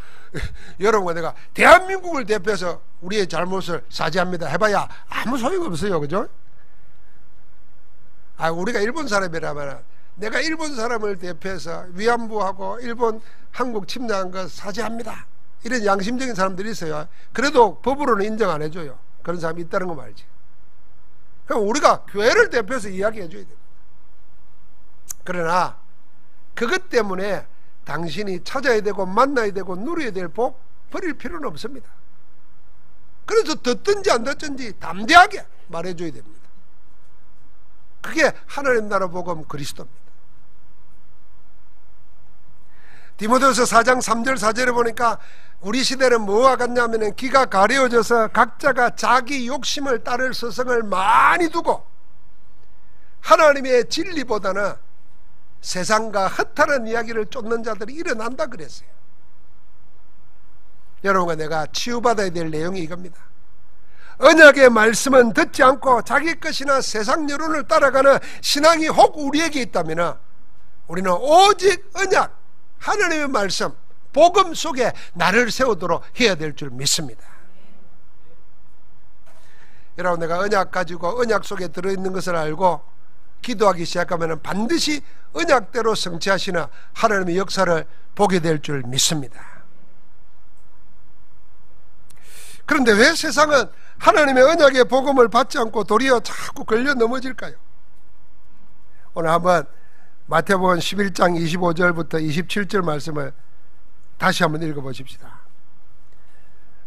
여러분, 내가 대한민국을 대표해서 우리의 잘못을 사죄합니다 해봐야 아무 소용없어요. 그죠? 우리가 일본 사람이라면 내가 일본 사람을 대표해서 위안부하고 일본 한국 침략한 거 사죄합니다, 이런 양심적인 사람들이 있어요. 그래도 법으로는 인정 안 해줘요. 그런 사람이 있다는 거 말이지. 그럼 우리가 교회를 대표해서 이야기해 줘야 됩니다. 그러나 그것 때문에 당신이 찾아야 되고 만나야 되고 누려야 될 복 버릴 필요는 없습니다. 그래서 듣든지 안 듣든지 담대하게 말해줘야 됩니다. 그게 하나님 나라 복음 그리스도입니다. 디모데후서 4장 3절 4절에 보니까 우리 시대는 뭐와 같냐면 기가 가려워져서 각자가 자기 욕심을 따를 서성을 많이 두고 하나님의 진리보다는 세상과 허탈한 이야기를 쫓는 자들이 일어난다 그랬어요. 여러분과 내가 치유받아야 될 내용이 이겁니다. 언약의 말씀은 듣지 않고 자기 것이나 세상 여론을 따라가는 신앙이 혹 우리에게 있다면 우리는 오직 언약, 하나님의 말씀, 복음 속에 나를 세우도록 해야 될 줄 믿습니다. 여러분, 내가 언약 가지고 언약 속에 들어있는 것을 알고 기도하기 시작하면 반드시 언약대로 성취하시는 하나님의 역사를 보게 될 줄 믿습니다. 그런데 왜 세상은 하나님의 언약의 복음을 받지 않고 도리어 자꾸 걸려 넘어질까요? 오늘 한번 마태복음 11장 25절부터 27절 말씀을 다시 한번 읽어보십시다.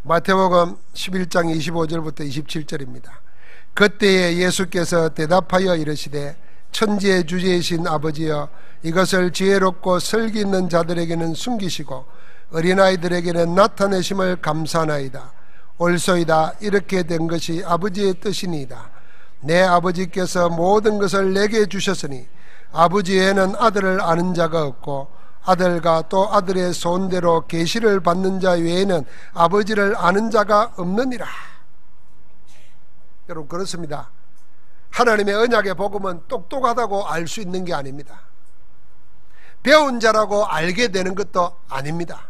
마태복음 11장 25절부터 27절입니다. 그때에 예수께서 대답하여 이르시되 천지의 주제이신 아버지여, 이것을 지혜롭고 설기 있는 자들에게는 숨기시고 어린아이들에게는 나타내심을 감사하나이다. 옳소이다. 이렇게 된 것이 아버지의 뜻이니이다. 내 아버지께서 모든 것을 내게 주셨으니 아버지 외에는 아들을 아는 자가 없고 아들과 또 아들의 소원대로 계시를 받는 자 외에는 아버지를 아는 자가 없느니라. 여러분, 그렇습니다. 하나님의 언약의 복음은 똑똑하다고 알 수 있는 게 아닙니다. 배운 자라고 알게 되는 것도 아닙니다.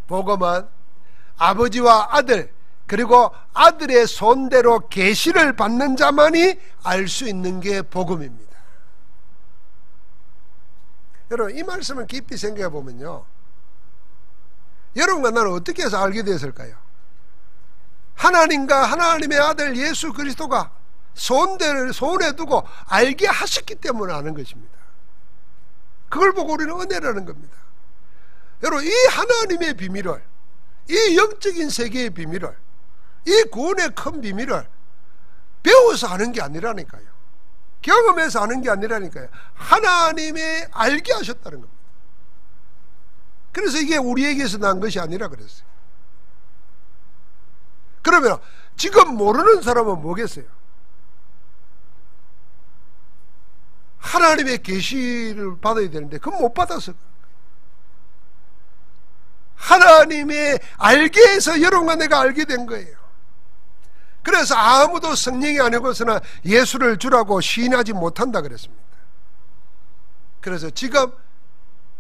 복음은 아버지와 아들, 그리고 아들의 손대로 계시를 받는 자만이 알 수 있는 게 복음입니다. 여러분, 이 말씀을 깊이 생각해 보면요, 여러분과 나는 어떻게 해서 알게 됐을까요? 하나님과 하나님의 아들 예수 그리스도가 손대를 손에 두고 알게 하셨기 때문에 아는 것입니다. 그걸 보고 우리는 은혜라는 겁니다. 여러분, 이 하나님의 비밀을, 이 영적인 세계의 비밀을, 이 구원의 큰 비밀을 배워서 아는 게 아니라니까요. 경험해서 아는 게 아니라니까요. 하나님이 알게 하셨다는 겁니다. 그래서 이게 우리에게서 난 것이 아니라 그랬어요. 그러면 지금 모르는 사람은 뭐겠어요? 하나님의 계시를 받아야 되는데 그건 못 받아서, 하나님의 알게 해서 여러분과 내가 알게 된 거예요. 그래서 아무도 성령이 아니고서는 예수를 주라고 시인하지 못한다 그랬습니다. 그래서 지금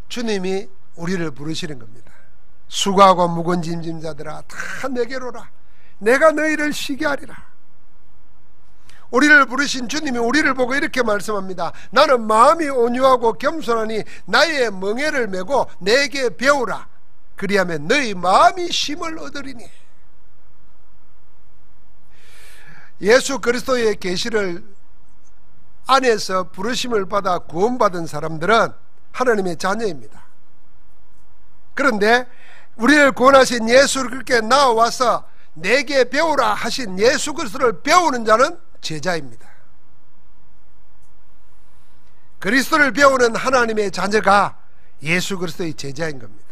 주님이 우리를 부르시는 겁니다. 수고하고 무거운 짐진 자들아 다 내게로라. 내가 너희를 쉬게 하리라. 우리를 부르신 주님이 우리를 보고 이렇게 말씀합니다. 나는 마음이 온유하고 겸손하니 나의 멍에를 메고 내게 배우라. 그리하면 너희 마음이 쉼을 얻으리니. 예수 그리스도의 계시를 안에서 부르심을 받아 구원받은 사람들은 하나님의 자녀입니다. 그런데 우리를 구원하신 예수를 그렇게 나와서 내게 배우라 하신 예수 그리스도를 배우는 자는 제자입니다. 그리스도를 배우는 하나님의 자녀가 예수 그리스도의 제자인 겁니다.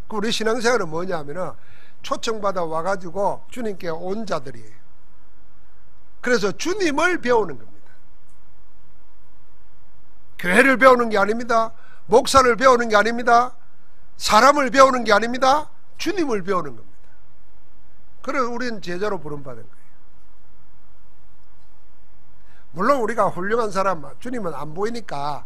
우리 신앙생활은 뭐냐면 초청받아 와가지고 주님께 온 자들이에요. 그래서 주님을 배우는 겁니다. 교회를 배우는 게 아닙니다. 목사를 배우는 게 아닙니다. 사람을 배우는 게 아닙니다. 주님을 배우는 겁니다. 그래서 우리는 제자로 부름받은 거예요. 물론 우리가 훌륭한 사람, 주님은 안 보이니까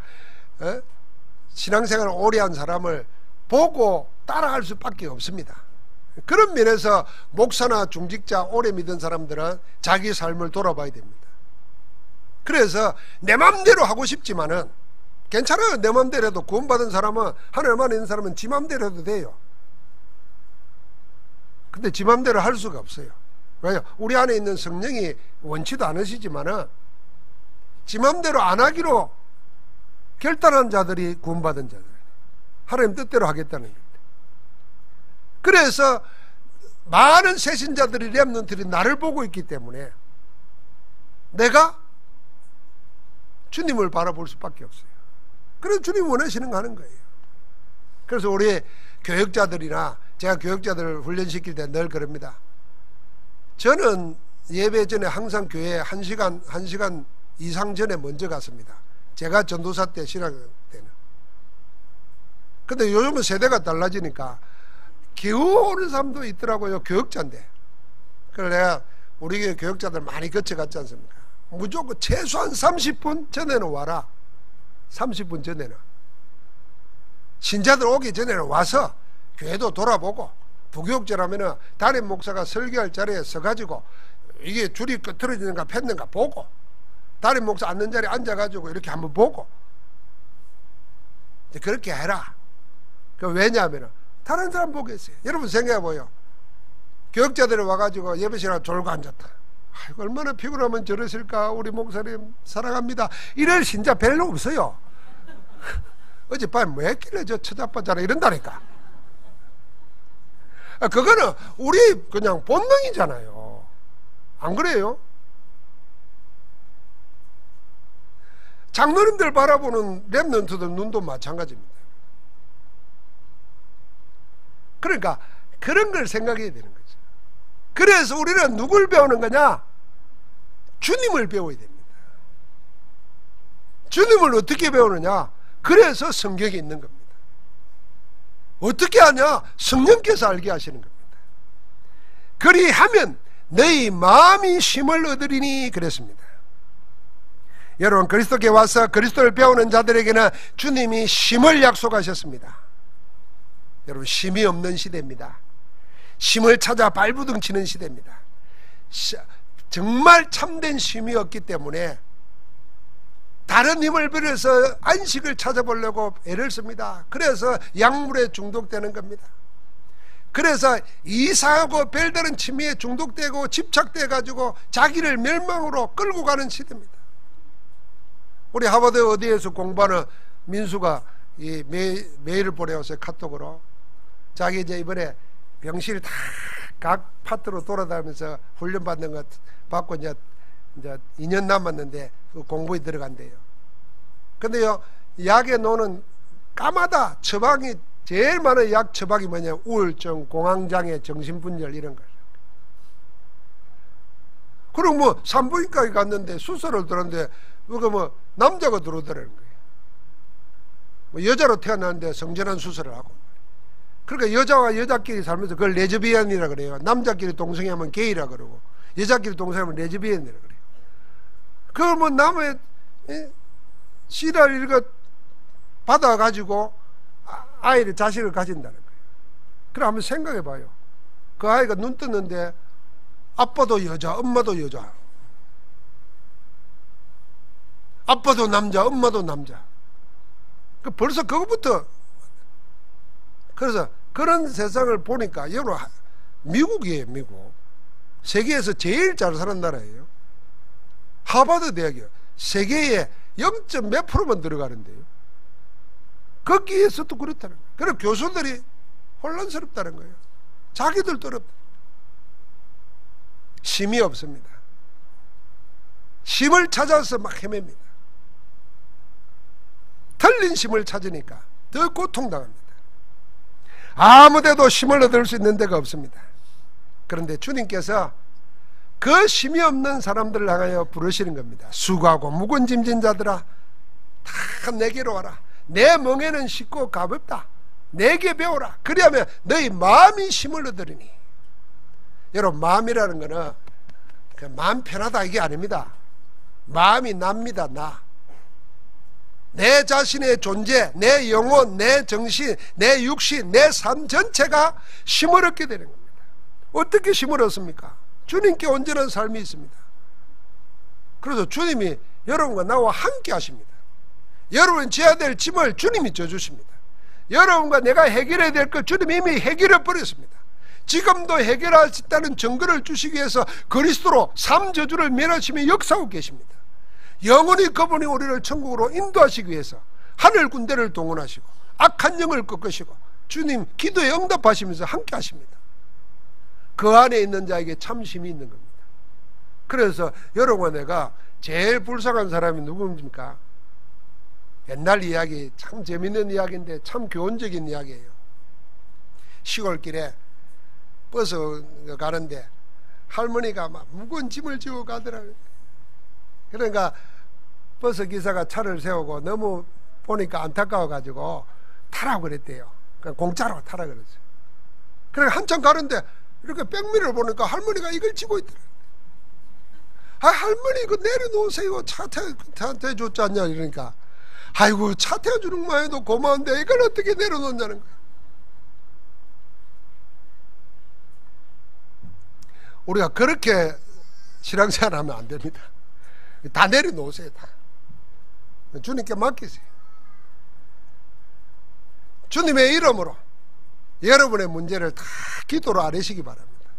신앙생활을 오래 한 사람을 보고 따라갈 수밖에 없습니다. 그런 면에서 목사나 중직자 오래 믿은 사람들은 자기 삶을 돌아봐야 됩니다. 그래서 내 맘대로 하고 싶지만은 괜찮아요. 내 맘대로 해도 구원받은 사람은, 하늘 안에 있는 사람은 지 맘대로 해도 돼요. 근데 지 맘대로 할 수가 없어요. 왜요? 우리 안에 있는 성령이 원치도 않으시지만은 지 맘대로 안 하기로 결단한 자들이 구원받은 자들, 하나님 뜻대로 하겠다는 겁니다. 그래서 많은 새신자들이, 렘넌트들이 나를 보고 있기 때문에 내가 주님을 바라볼 수밖에 없어요. 그래서 주님 원하시는 거 하는 거예요. 그래서 우리 교역자들이나, 제가 교역자들을 훈련시킬 때 늘 그럽니다. 저는 예배 전에 항상 교회에 1시간 이상 전에 먼저 갔습니다. 제가 전도사 때, 신학 때는. 근데 요즘은 세대가 달라지니까 겨우 오는 사람도 있더라고요. 교역자인데. 그래서 내가 우리 교역자들 많이 거쳐갔지 않습니까? 무조건 최소한 30분 전에는 와라. 30분 전에는. 신자들 오기 전에는 와서 교회도 돌아보고, 부교육제라면은 담임 목사가 설교할 자리에 서가지고 이게 줄이 끄트러지는가 폈는가 보고, 담임 목사 앉는 자리에 앉아가지고 이렇게 한번 보고, 그렇게 해라. 왜냐하면 다른 사람 보겠어요. 여러분 생각해봐요. 교역자들이 와가지고 예배시간 졸고 앉았다. 아이고, 얼마나 피곤하면 저러실까. 우리 목사님 사랑합니다. 이럴 신자 별로 없어요. 어젯밤에 뭐 했길래 저 처자빠자라 이런다니까. 그거는 우리 그냥 본능이잖아요. 안 그래요? 장로님들 바라보는 렘넌트들 눈도 마찬가지입니다. 그러니까 그런 걸 생각해야 되는 거죠. 그래서 우리는 누굴 배우는 거냐? 주님을 배워야 됩니다. 주님을 어떻게 배우느냐? 그래서 성경에 있는 겁니다. 어떻게 하냐? 성령께서 알게 하시는 겁니다. 그리하면 너희 마음이 쉼을 얻으리니 그랬습니다. 여러분, 그리스도께 와서 그리스도를 배우는 자들에게는 주님이 쉼을 약속하셨습니다. 여러분, 쉼이 없는 시대입니다. 쉼을 찾아 발부둥치는 시대입니다. 정말 참된 쉼이 없기 때문에 다른 힘을 빌어서 안식을 찾아보려고 애를 씁니다. 그래서 약물에 중독되는 겁니다. 그래서 이상하고 별다른 취미에 중독되고 집착돼 가지고 자기를 멸망으로 끌고 가는 시대입니다. 우리 하버드 어디에서 공부하는 민수가 이 메일을 보내왔어요. 카톡으로. 자기 이제 이번에 병실 다 각 파트로 돌아다니면서 훈련받는 것 받고 이제 2년 남았는데 그 공부에 들어간대요. 근데요, 약에 놓는 까마다 처방이 제일 많은 약 처방이 뭐냐? 우울증, 공황장애, 정신분열 이런 거예요. 그리고 뭐 산부인과에 갔는데 수술을 들었는데 그거 뭐 남자가 들어오더라는 거예요. 뭐 여자로 태어났는데 성전환 수술을 하고. 그러니까 여자와 여자끼리 살면서 그걸 레즈비언이라 그래요. 남자끼리 동성애하면 게이라 그러고, 여자끼리 동성애하면 레즈비언이라 그래요. 그걸 뭐 남의 씨를 이거 받아가지고 아이를, 자식을 가진다는 거예요. 그럼 한번 생각해 봐요. 그 아이가 눈 떴는데 아빠도 여자, 엄마도 여자. 아빠도 남자, 엄마도 남자. 벌써 그거부터. 그래서 그런 세상을 보니까, 여러분, 미국이에요, 미국. 세계에서 제일 잘 사는 나라예요. 하버드 대학이요. 세계에 0. 몇 프로만 들어가는데요. 거기에서도 그렇다는 거예요. 그래서 교수들이 혼란스럽다는 거예요. 자기들도 어렵다. 힘이 없습니다. 힘을 찾아서 막 헤맵니다. 틀린 힘을 찾으니까 더 고통당합니다. 아무데도 힘을 얻을 수 있는 데가 없습니다. 그런데 주님께서 그 힘이 없는 사람들을 향하여 부르시는 겁니다. 수고하고 무거운 짐진 자들아 다 내게로 와라. 내 멍에는 쉽고 가볍다. 내게 배우라. 그리하면 너희 마음이 힘을 얻으리니. 여러분, 마음이라는 거는 그 마음 편하다 이게 아닙니다. 마음이 납니다. 내 자신의 존재, 내 영혼, 내 정신, 내 육신, 내 삶 전체가 힘을 얻게 되는 겁니다. 어떻게 힘을 얻습니까? 주님께 온전한 삶이 있습니다. 그래서 주님이 여러분과 나와 함께 하십니다. 여러분 져야 될 짐을 주님이 져주십니다. 여러분과 내가 해결해야 될 걸 주님이 이미 해결해 버렸습니다. 지금도 해결할 수 있다는 증거를 주시기 위해서 그리스도로 삶 저주를 멸하시며 역사하고 계십니다. 영원히 그분이 우리를 천국으로 인도하시기 위해서 하늘 군대를 동원하시고 악한 영을 꺾으시고 주님 기도에 응답하시면서 함께 하십니다. 그 안에 있는 자에게 참 힘이 있는 겁니다. 그래서 여러분과 내가 제일 불쌍한 사람이 누구입니까? 옛날 이야기, 참 재밌는 이야기인데 참 교훈적인 이야기예요. 시골길에 버스 가는데 할머니가 막 무거운 짐을 지고 가더라고요. 그러니까 버스 기사가 차를 세우고 너무 보니까 안타까워가지고 타라고 그랬대요. 그러니까 공짜로 타라 그랬어요. 그러니까 한참 가는데 이렇게 백미를 보니까 할머니가 이걸 지고 있더라고요. 아, 할머니 이거 내려놓으세요. 차 태워줬지 않냐 이러니까 아이고 차 태워주는 것만 해도 고마운데 이걸 어떻게 내려놓냐는 거예요. 우리가 그렇게 신앙생활하면 안 됩니다. 다 내려놓으세요. 다 주님께 맡기세요. 주님의 이름으로 여러분의 문제를 다 기도로 아뢰시기 바랍니다.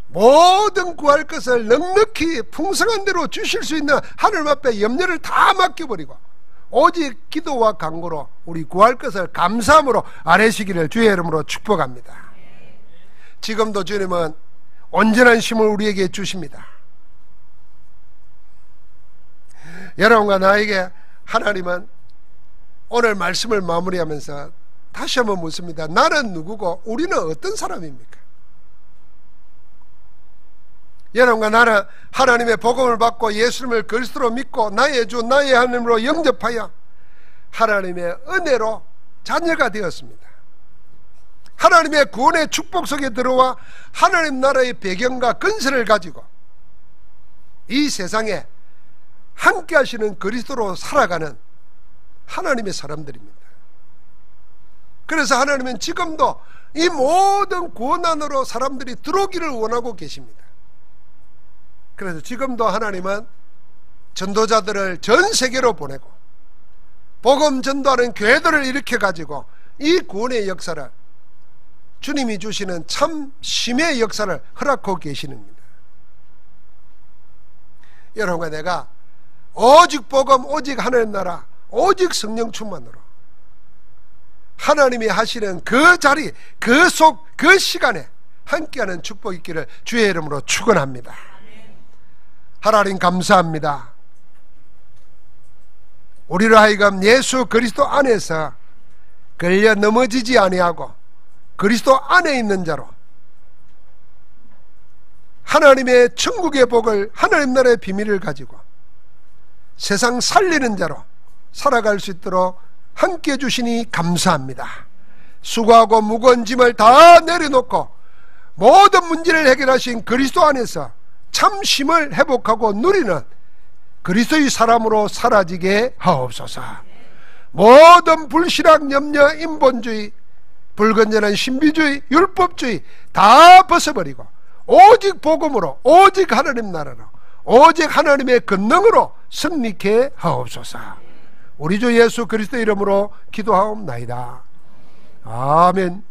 모든 구할 것을 넉넉히 풍성한 대로 주실 수 있는 하나님 앞에 염려를 다 맡겨버리고 오직 기도와 간구로 우리 구할 것을 감사함으로 아뢰시기를 주의 이름으로 축복합니다. 지금도 주님은 온전한 힘을 우리에게 주십니다. 여러분과 나에게 하나님은 오늘 말씀을 마무리하면서 다시 한번 묻습니다. 나는 누구고 우리는 어떤 사람입니까? 여러분과 나는 하나님의 복음을 받고 예수님을 그리스도로 믿고 나의 주 나의 하나님으로 영접하여 하나님의 은혜로 자녀가 되었습니다. 하나님의 구원의 축복 속에 들어와 하나님 나라의 배경과 근세를 가지고 이 세상에 함께 하시는 그리스도로 살아가는 하나님의 사람들입니다. 그래서 하나님은 지금도 이 모든 구원 안으로 사람들이 들어오기를 원하고 계십니다. 그래서 지금도 하나님은 전도자들을 전 세계로 보내고 복음 전도하는 교회들을 일으켜 가지고 이 구원의 역사를 주님이 주시는 참 심의 역사를 허락하고 계시는 겁니다. 여러분과 내가 오직 복음, 오직 하나님 나라, 오직 성령 충만으로 하나님이 하시는 그 자리, 그 속, 그 시간에 함께하는 축복 있기를 주의 이름으로 축원합니다. 하나님 감사합니다. 우리로 하여금 예수 그리스도 안에서 걸려 넘어지지 아니하고 그리스도 안에 있는 자로 하나님의 천국의 복을, 하나님 나라의 비밀을 가지고 세상 살리는 자로 살아갈 수 있도록 함께 해주시니 감사합니다. 수고하고 무거운 짐을 다 내려놓고 모든 문제를 해결하신 그리스도 안에서 참 힘을 회복하고 누리는 그리스도의 사람으로 사라지게 하옵소서. 모든 불신앙, 염려, 인본주의, 불건전한 신비주의, 율법주의 다 벗어버리고 오직 복음으로, 오직 하나님 나라로, 오직 하나님의 권능으로 승리케 하옵소서. 우리 주 예수 그리스도 이름으로 기도하옵나이다. 아멘.